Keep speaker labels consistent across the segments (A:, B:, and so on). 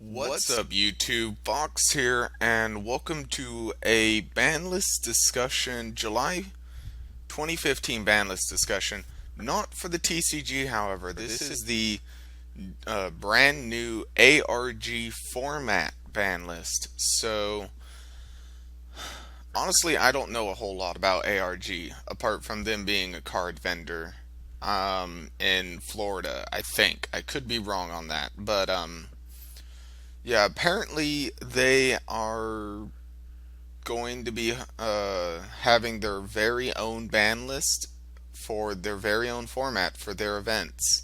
A: What's up, YouTube? Fox here, and welcome to a Banlist discussion, July 2015 Banlist discussion. Not for the TCG, however. This is the brand new ARG format Banlist. So, honestly, I don't know a whole lot about ARG, apart from them being a card vendor in Florida, I think. I could be wrong on that, but yeah, apparently they are going to be having their very own ban list for their very own format for their events.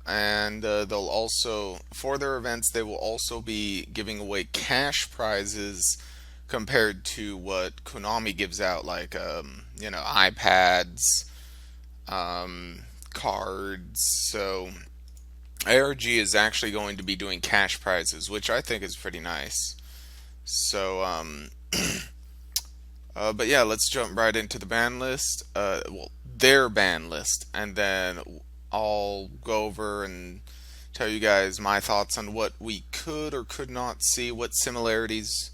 A: And they'll also, for their events, they will also be giving away cash prizes compared to what Konami gives out, like, iPads, cards. So ARG is actually going to be doing cash prizes, which I think is pretty nice. So, but yeah, let's jump right into the ban list. Well, their ban list, and then I'll go over and tell you guys my thoughts on what we could or could not see, what similarities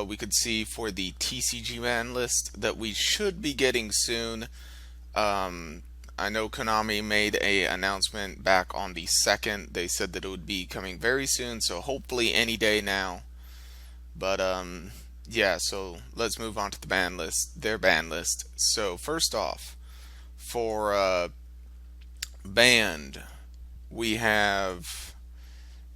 A: we could see for the TCG ban list that we should be getting soon. Um, I know Konami made a announcement back on the 2nd. They said that it would be coming very soon, so hopefully any day now. But yeah, so let's move on to the ban list, their ban list. So first off, for banned, we have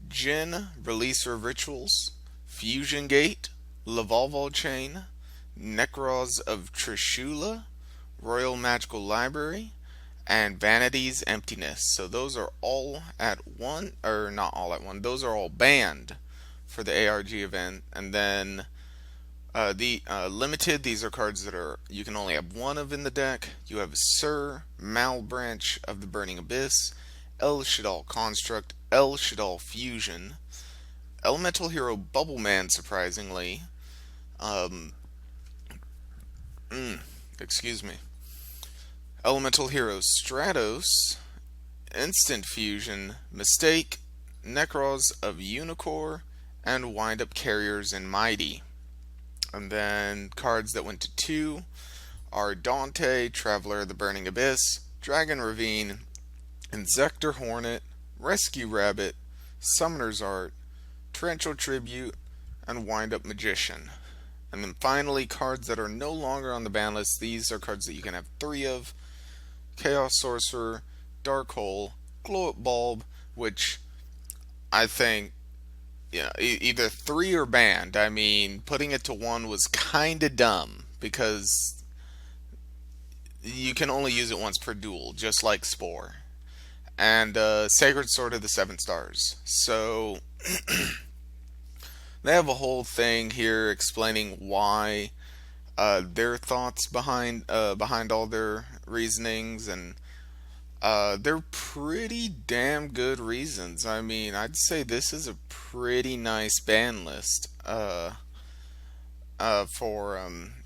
A: Jin, Releaser of Rituals, Fusion Gate, Lavalval Chain, Necros of Trishula, Royal Magical Library, and Vanity's Emptiness. So those are all at one, or not all at one, those are all banned for the ARG event. And then the limited, these are cards that are you can only have one of in the deck. You have Sir Malbranch of the Burning Abyss, El Shadal Construct, El Shadal Fusion, Elemental Hero Bubble Man, surprisingly. Um, excuse me. Elemental Hero Stratos, Instant Fusion, Mistake, Necros of Unicorn, and Wind Up Carriers in Mighty. And then cards that went to 2 are Dante, Traveler of the Burning Abyss, Dragon Ravine, Insector Hornet, Rescue Rabbit, Summoner's Art, Torrential Tribute, and Wind Up Magician. And then finally, cards that are no longer on the ban list. These are cards that you can have 3 of. Chaos Sorcerer, Dark Hole, Glow Up Bulb, which I think either 3 or banned. I mean, putting it to 1 was kind of dumb because you can only use it once per duel, just like Spore. And Sacred Sword of the Seven Stars. So they have a whole thing here explaining why their thoughts behind all their reasonings, and they're pretty damn good reasons. I mean, I'd say this is a pretty nice ban list. For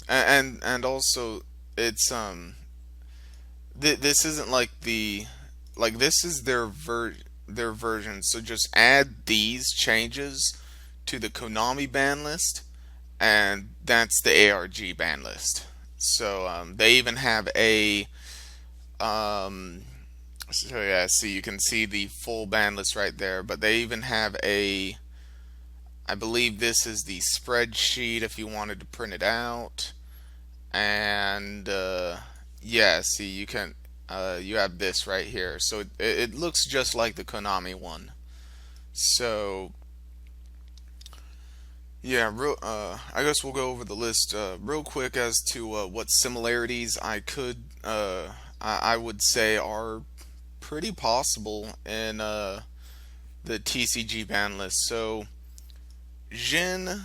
A: and also it's this isn't like this is their version. So just add these changes to the Konami ban list, and that's the ARG ban list. So they even have a so yeah, see, you can see the full ban list right there, but they even have a, I believe this is the spreadsheet if you wanted to print it out. And yeah, see, you can you have this right here. So it looks just like the Konami one. So yeah, I guess we'll go over the list real quick as to what similarities I would say are pretty possible in the TCG ban list. So Jin,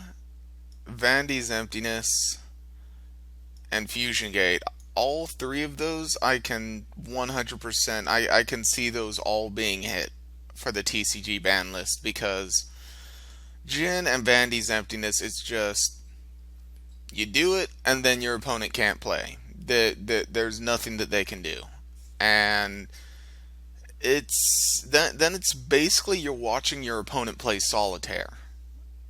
A: Vandy's Emptiness, and Fusion Gate. All 3 of those I can 100%, I can see those all being hit for the TCG ban list, because Jin and Vandy's Emptiness, it's just you do it and then your opponent can't play. There's nothing that they can do. And then it's basically you're watching your opponent play solitaire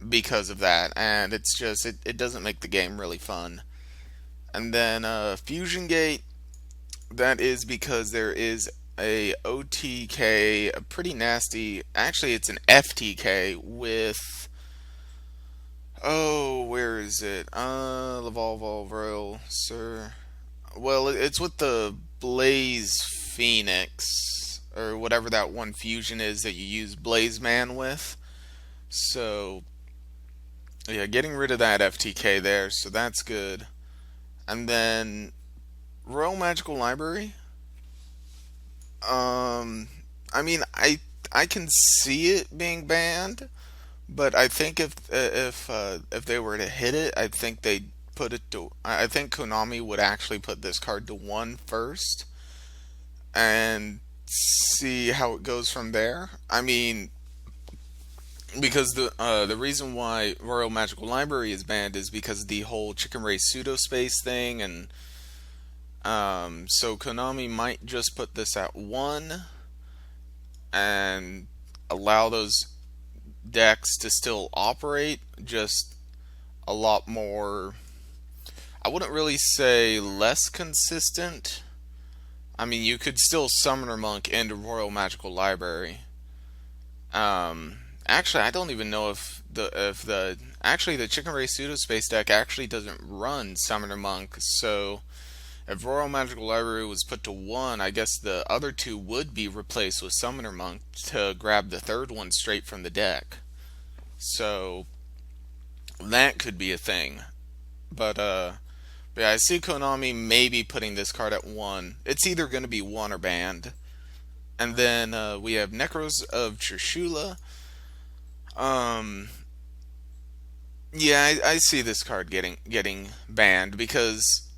A: because of that, and it's just it doesn't make the game really fun. And then Fusion Gate, that is because there is a OTK, a pretty nasty. Actually, it's an FTK with. Oh, where is it? Lavalval Royal, sir. Well, it's with the Blaze Phoenix, or whatever that one fusion is that you use Blaze Man with. So, yeah, getting rid of that FTK there, so that's good. And then Royal Magical Library. Um, I mean, I can see it being banned, but I think if they were to hit it, I think they'd put it to. I think Konami would actually put this card to one first and see how it goes from there. I mean, because the reason why Royal Magical Library is banned is because of the whole Chicken Race pseudo space thing, and so Konami might just put this at one and allow those decks to still operate, just a lot more. I wouldn't really say less consistent. I mean, you could still Summoner Monk into Royal Magical Library. Actually, I don't even know if the actually the Chicken Race Pseudo Space deck actually doesn't run Summoner Monk. So if Royal Magical Library was put to one, I guess the other two would be replaced with Summoner Monk to grab the third one straight from the deck. So that could be a thing. But yeah, I see Konami maybe putting this card at one. It's either going to be one or banned. And then we have Necros of Trishula. Um, yeah, I see this card getting banned because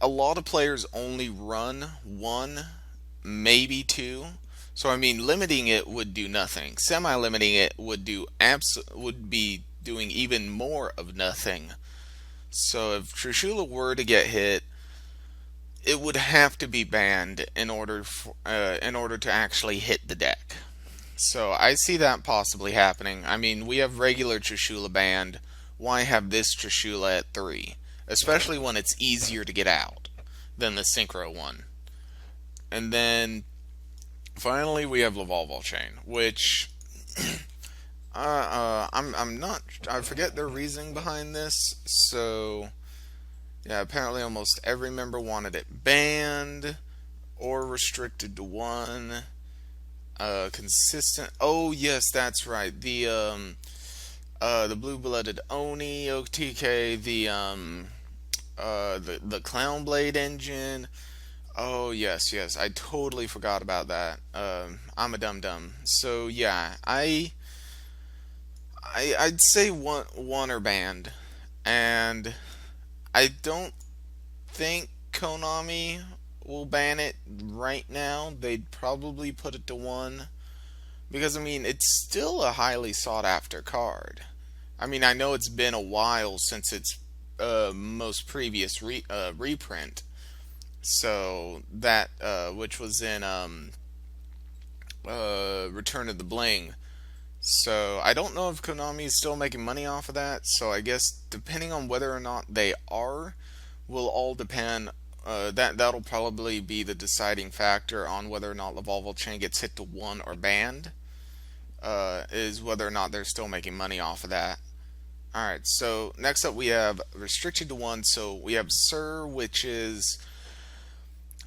A: a lot of players only run one, maybe two. So I mean, limiting it would do nothing. Semi-limiting it would be doing even more of nothing. So if Trishula were to get hit, it would have to be banned in order to actually hit the deck. So I see that possibly happening. I mean, we have regular Trishula banned. Why have this Trishula at three? Especially when it's easier to get out than the Synchro one. And then finally we have Lavalval Chain, which I'm not. I forget their reasoning behind this. So yeah, apparently almost every member wanted it banned or restricted to one. Consistent. Oh yes, that's right. The blue-blooded Oni OTK, the Clown Blade engine. Oh yes, yes. I totally forgot about that. I'm a dum dum. So yeah, I'd say one or banned, and I don't think Konami will ban it right now. They'd probably put it to one because I mean it's still a highly sought after card. I mean I know it's been a while since its most previous reprint, so that which was in Return of the Bling. So I don't know if Konami is still making money off of that. So I guess depending on whether or not they are, will all depend. That'll probably be the deciding factor on whether or not Lavalval Chain gets hit to one or banned. Is whether or not they're still making money off of that. All right. So next up we have restricted to one. So we have Sir, which is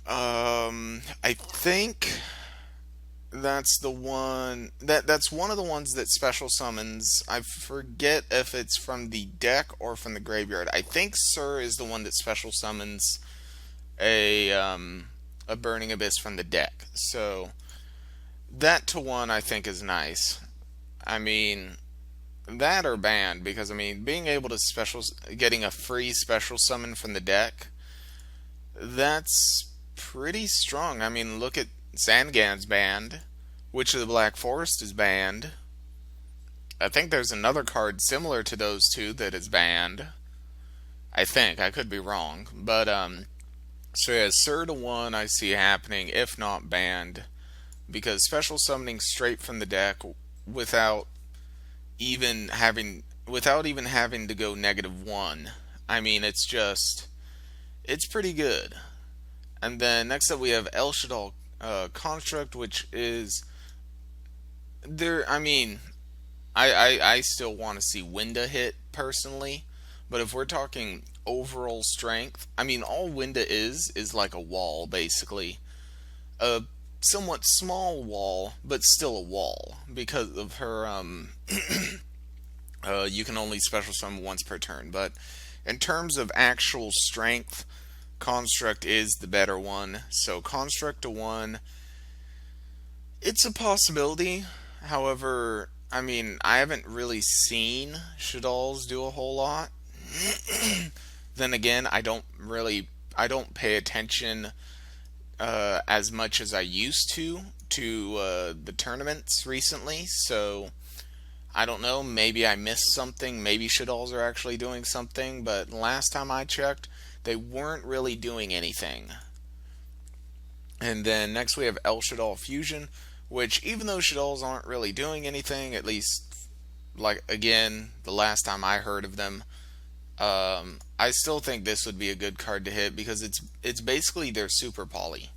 A: I think that's the one that's one of the ones that special summons. I forget if it's from the deck or from the graveyard. I think Sir is the one that special summons a Burning Abyss from the deck. So that to one I think is nice. I mean that or banned because I mean being able to getting a free special summon from the deck, that's pretty strong. I mean look at Zangan's banned. Witch of the Black Forest is banned. I think there's another card similar to those two that is banned. I think. I could be wrong. But, so yeah, Sir to 1 I see happening, if not banned. because special summoning straight from the deck without without even having to go -1. I mean, it's pretty good. And then next up we have El Shaddai Construct, which is there. I mean, I still want to see Winda hit personally, but if we're talking overall strength, I mean, all Winda is like a wall basically, a somewhat small wall, but still a wall because of her. You can only special summon once per turn, but in terms of actual strength, Construct is the better one. So Construct to 1, it's a possibility. However, I mean, I haven't really seen Shaddolls do a whole lot. Then again, I don't pay attention as much as I used to the tournaments recently. So I don't know. Maybe I missed something. Maybe Shaddolls are actually doing something. But last time I checked, they weren't really doing anything. And then next we have El Shaddai Fusion, which even though Shaddolls aren't really doing anything, at least like again the last time I heard of them, I still think this would be a good card to hit because it's basically their super poly.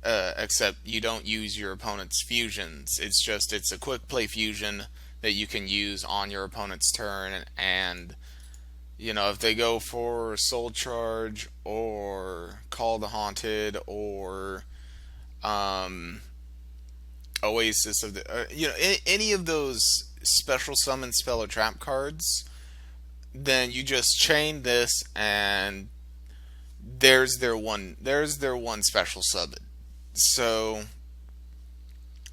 A: Except you don't use your opponent's fusions. It's a quick play fusion that you can use on your opponent's turn, and you know, if they go for Soul Charge or Call the Haunted or Oasis of the, any of those special summon spell or trap cards, then you just chain this and there's their one special summon. So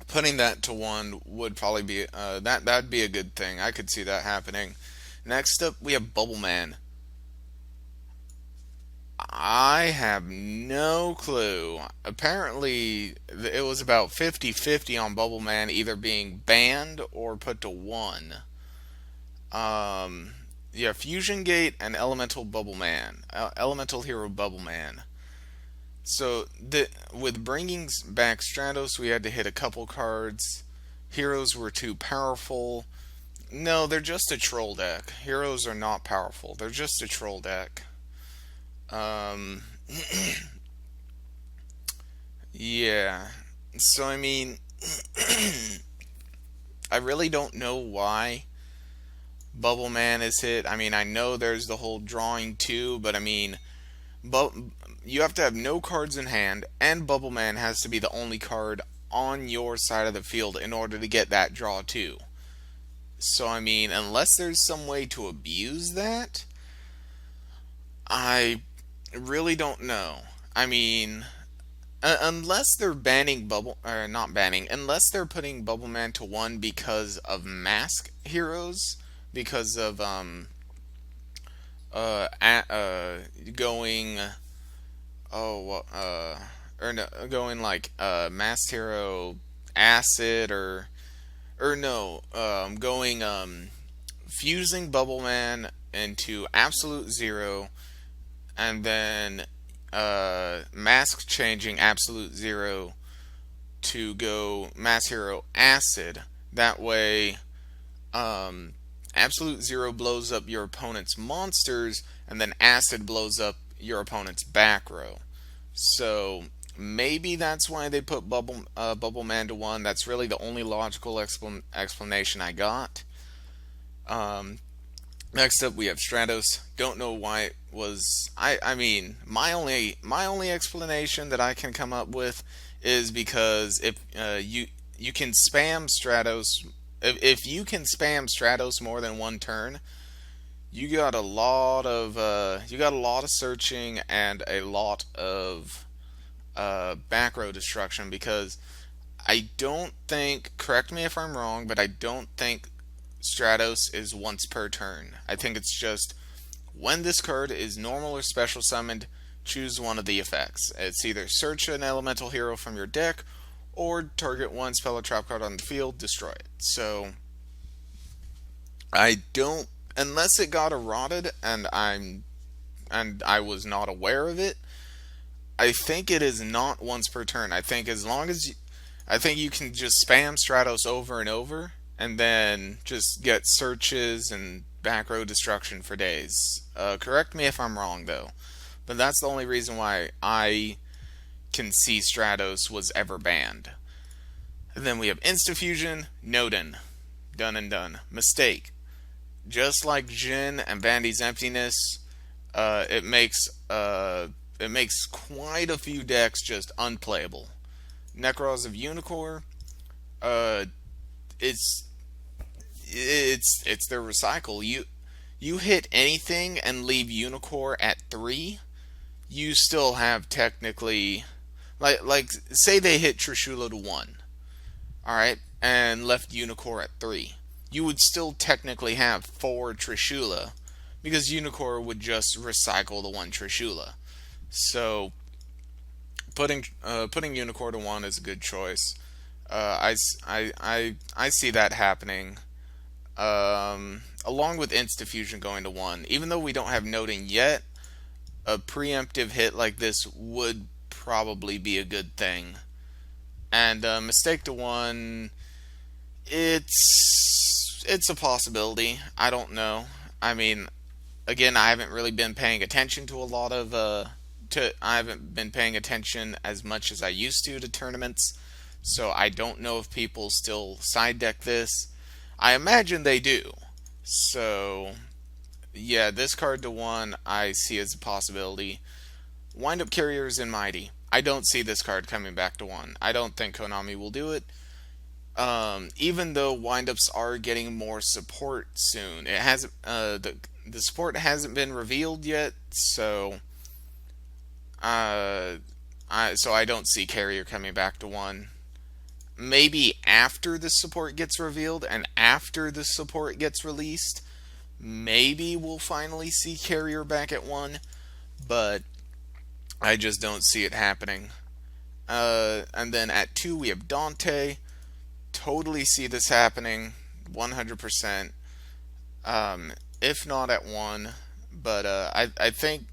A: putting that to 1 would probably be that'd be a good thing. I could see that happening. Next up, we have Bubble Man. I have no clue. Apparently, it was about 50-50 on Bubble Man either being banned or put to 1. Yeah, Fusion Gate and Elemental Bubble Man. Elemental Hero Bubble Man. So, with bringing back Stratos, we had to hit a couple cards. Heroes were too powerful. No, they're just a troll deck. Heroes are not powerful. They're just a troll deck. Um, yeah. So, I mean, I really don't know why Bubble Man is hit. I mean, I know there's the whole drawing too, but I mean, you have to have no cards in hand, and Bubble Man has to be the only card on your side of the field in order to get that draw too. So, I mean, unless there's some way to abuse that, I really don't know. I mean, unless they're banning Bubble, or not banning, unless they're putting Bubble Man to 1 because of mask heroes, because of, going, or no, going like, masked hero acid, or no, going, fusing Bubble Man into Absolute Zero, and then mask changing Absolute Zero to go Mass Hero Acid. That way, Absolute Zero blows up your opponent's monsters, and then Acid blows up your opponent's back row. So maybe that's why they put Bubble Man to 1. That's really the only logical explanation I got. Next up, we have Stratos. Don't know why it was. I mean, my only explanation that I can come up with is because if you can spam Stratos, if you can spam Stratos more than 1 turn, you got a lot of searching and a lot of back row destruction, because I don't think, correct me if I'm wrong, but I don't think Stratos is once per turn. I think it's just when this card is normal or special summoned, choose one of the effects. It's either search an elemental hero from your deck, or target one spell or trap card on the field, destroy it. So I don't, unless it got eroded and I was not aware of it, I think it is not once per turn. I think as long as I think you can just spam Stratos over and over, and then just get searches and back row destruction for days. Correct me if I'm wrong, though, but that's the only reason why I can see Stratos was ever banned. And then we have Instafusion, Noden, done and done. Mistake, just like Jin and Bandy's Emptiness, uh, it makes uh, it makes quite a few decks just unplayable. Necros of Unicorn, uh, it's it's their recycle. You hit anything and leave Unicorn at 3, you still have technically, like say they hit Trishula to 1, all right, and left Unicorn at 3. You would still technically have 4 Trishula because Unicorn would just recycle the 1 Trishula. So putting Unicorn to 1 is a good choice. I see that happening. Along with Instafusion going to 1, even though we don't have noting yet, a preemptive hit like this would probably be a good thing. And Mistake to 1, it's a possibility. I don't know. I mean, again, I haven't really been paying attention to a lot of I haven't been paying attention as much as I used to tournaments, so I don't know if people still side deck this. I imagine they do. So yeah, this card to 1 I see as a possibility. Wind up carriers in Mighty. I don't see this card coming back to 1. I don't think Konami will do it. Even though windups are getting more support soon, it hasn't. The support hasn't been revealed yet, so I don't see carrier coming back to 1. Maybe after the support gets revealed and after the support gets released, maybe we'll finally see carrier back at 1, but I just don't see it happening. And then at 2 we have Dante. Totally see this happening, 100%. If not at 1, but I think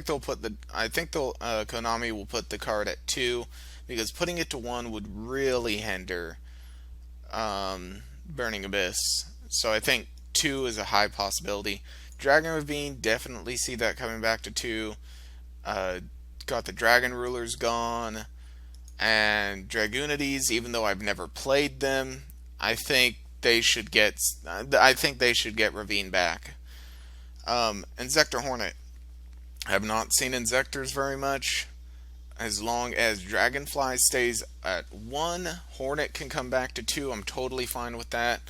A: they'll put the I think they'll Konami will put the card at 2, because putting it to 1 would really hinder Burning Abyss. So I think 2 is a high possibility. Dragon Ravine, definitely see that coming back to 2. Got the Dragon Rulers gone, and Dragoonities, even though I've never played them, I think they should get Ravine back. Inzektor Hornet. I have not seen Inzektors very much. As long as Dragonfly stays at 1, Hornet can come back to 2. I'm totally fine with that.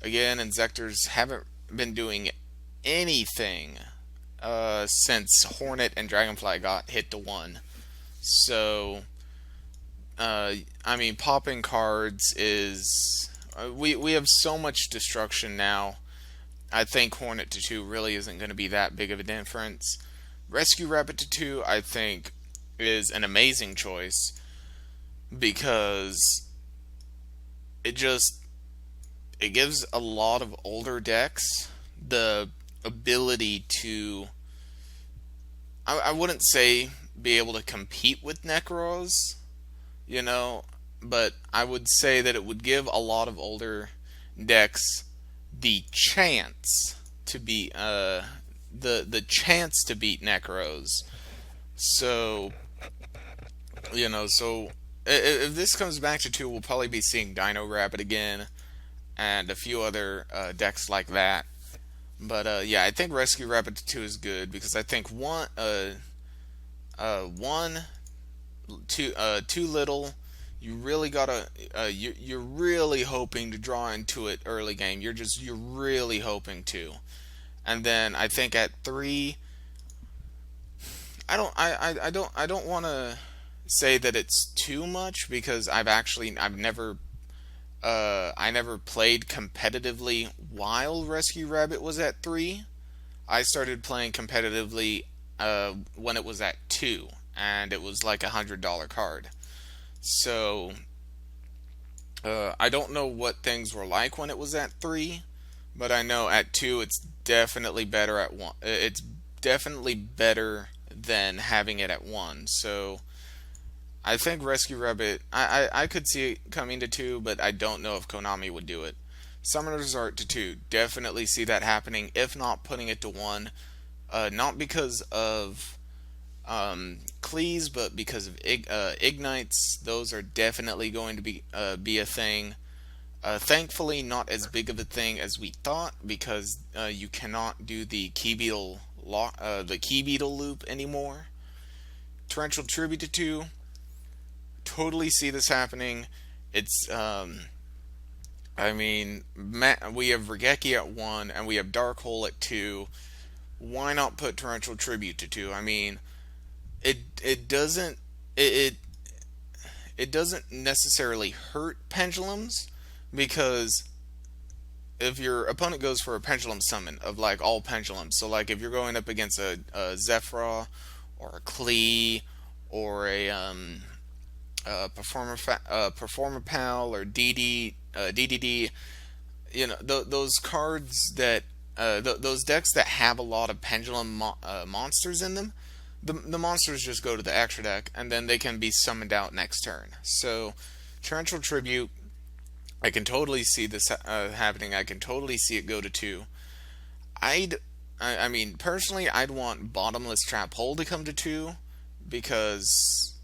A: Again, Inzektors haven't been doing anything since Hornet and Dragonfly got hit to 1. So, I mean, popping cards is... we have so much destruction now. I think Hornet to 2 really isn't going to be that big of a difference. Rescue Rabbit to 2, I think, is an amazing choice, because it gives a lot of older decks the ability to, I wouldn't say be able to compete with Necros, but I would say that it would give a lot of older decks the chance to be the chance to beat Necros. So if this comes back to 2, we'll probably be seeing Dino Rabbit again and a few other decks like that. But yeah, I think Rescue Rabbit to 2 is good, because I think too little. You really gotta. You're really hoping to draw into it early game. You're really hoping to. And then I think at 3, I don't want to say that it's too much, because I never played competitively while Rescue Rabbit was at 3. I started playing competitively when it was at 2, and it was like $100 card. So I don't know what things were like when it was at 3, but I know at 2 it's definitely better at 1. It's definitely better than having it at 1. So I think Rescue Rabbit. I could see it coming to 2, but I don't know if Konami would do it. Summoner's Art to 2. Definitely see that happening. If not, putting it to 1. Not because of Clees, but because of Ignites. Those are definitely going to be a thing. Thankfully, not as big of a thing as we thought, because you cannot do the Key Beetle loop anymore. Torrential Tribute to 2. Totally see this happening. It's I mean, we have Regeki at 1 and we have Dark Hole at 2. Why not put Torrential Tribute to 2? I mean, it doesn't it it doesn't necessarily hurt pendulums, because if your opponent goes for a pendulum summon of like all pendulums, so like if you're going up against a Zephyra or a Klee or Performer Pal or DDD, those cards that those decks that have a lot of pendulum monsters in them, the monsters just go to the extra deck and then they can be summoned out next turn. So Torrential Tribute, I can totally see this happening. I can totally see it go to 2. I mean, personally, I'd want Bottomless Trap Hole to come to 2, because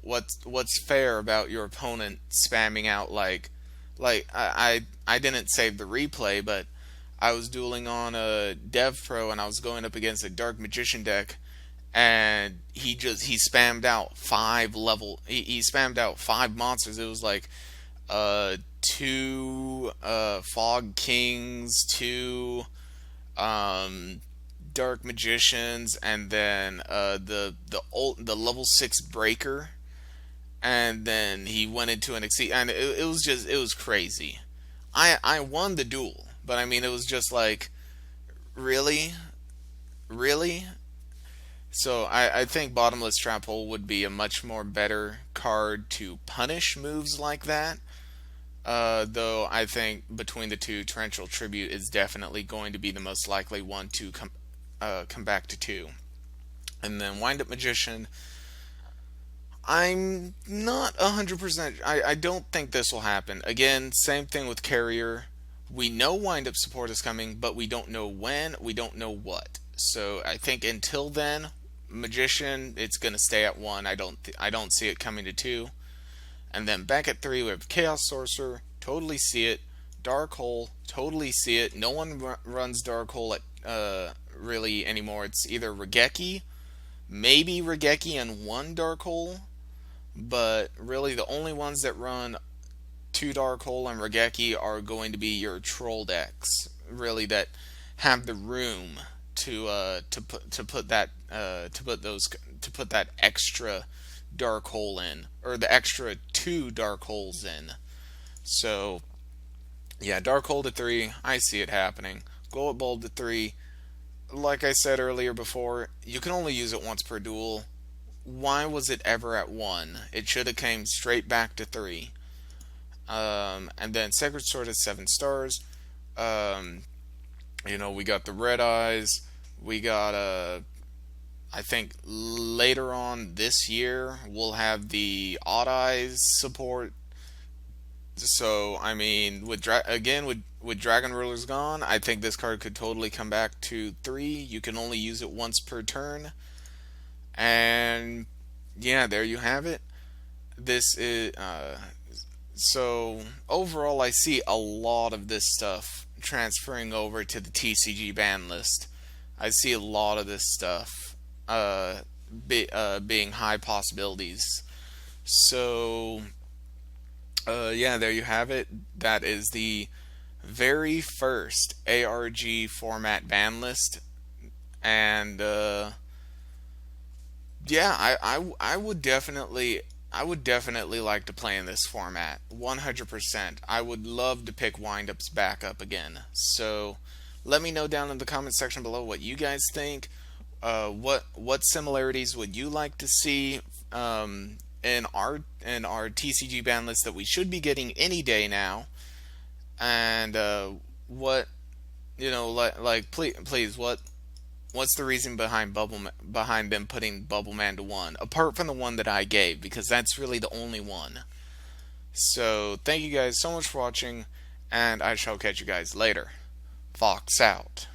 A: what's fair about your opponent spamming out I didn't save the replay, but I was dueling on a Dev Pro and I was going up against a Dark Magician deck, and he spammed out he spammed out 5 monsters. It was like 2 Fog Kings, 2 Dark Magicians, and then the level 6 Breaker, and then he went into an Exceed, and it was crazy. I won the duel, but I mean it was just like, really, really. So I think Bottomless Trap Hole would be a much more better card to punish moves like that. Though I think between the two, Torrential Tribute is definitely going to be the most likely one to come back to 2. And then Wind Up Magician, I'm not 100%. I don't think this will happen. Again, same thing with Carrier. We know Wind Up support is coming, but we don't know when, we don't know what. So I think until then, Magician, it's going to stay at 1. I don't see it coming to 2. And then back at 3, we have Chaos Sorcerer. Totally see it. Dark Hole. Totally see it. No one runs Dark Hole at really anymore. It's either Regeki, maybe Regeki and 1 Dark Hole, but really the only ones that run 2 Dark Hole and Regeki are going to be your troll decks, really, that have the room to put that extra Dark Hole in, or the extra 2 Dark Holes in. So yeah, Dark Hole to 3, I see it happening. Bullet Bulb to 3, like I said earlier before, you can only use it once per duel. Why was it ever at 1? It should have came straight back to 3. And then Sacred Sword is 7 stars. We got the Red Eyes. We got I think later on this year we'll have the Odd Eyes support. So I mean, with Dragon Rulers gone, I think this card could totally come back to 3. You can only use it once per turn, and yeah, there you have it. This is so overall, I see a lot of this stuff transferring over to the TCG ban list. I see a lot of this stuff being high possibilities. So yeah, there you have it. That is the very first ARG format ban list, and yeah, I would definitely like to play in this format. 100%. I would love to pick windups back up again. So let me know down in the comment section below what you guys think. What similarities would you like to see in our TCG ban list that we should be getting any day now? And what, like please, What's the reason behind them putting Bubbleman to 1, apart from the one that I gave, because that's really the only one. So thank you guys so much for watching, and I shall catch you guys later. Fox out.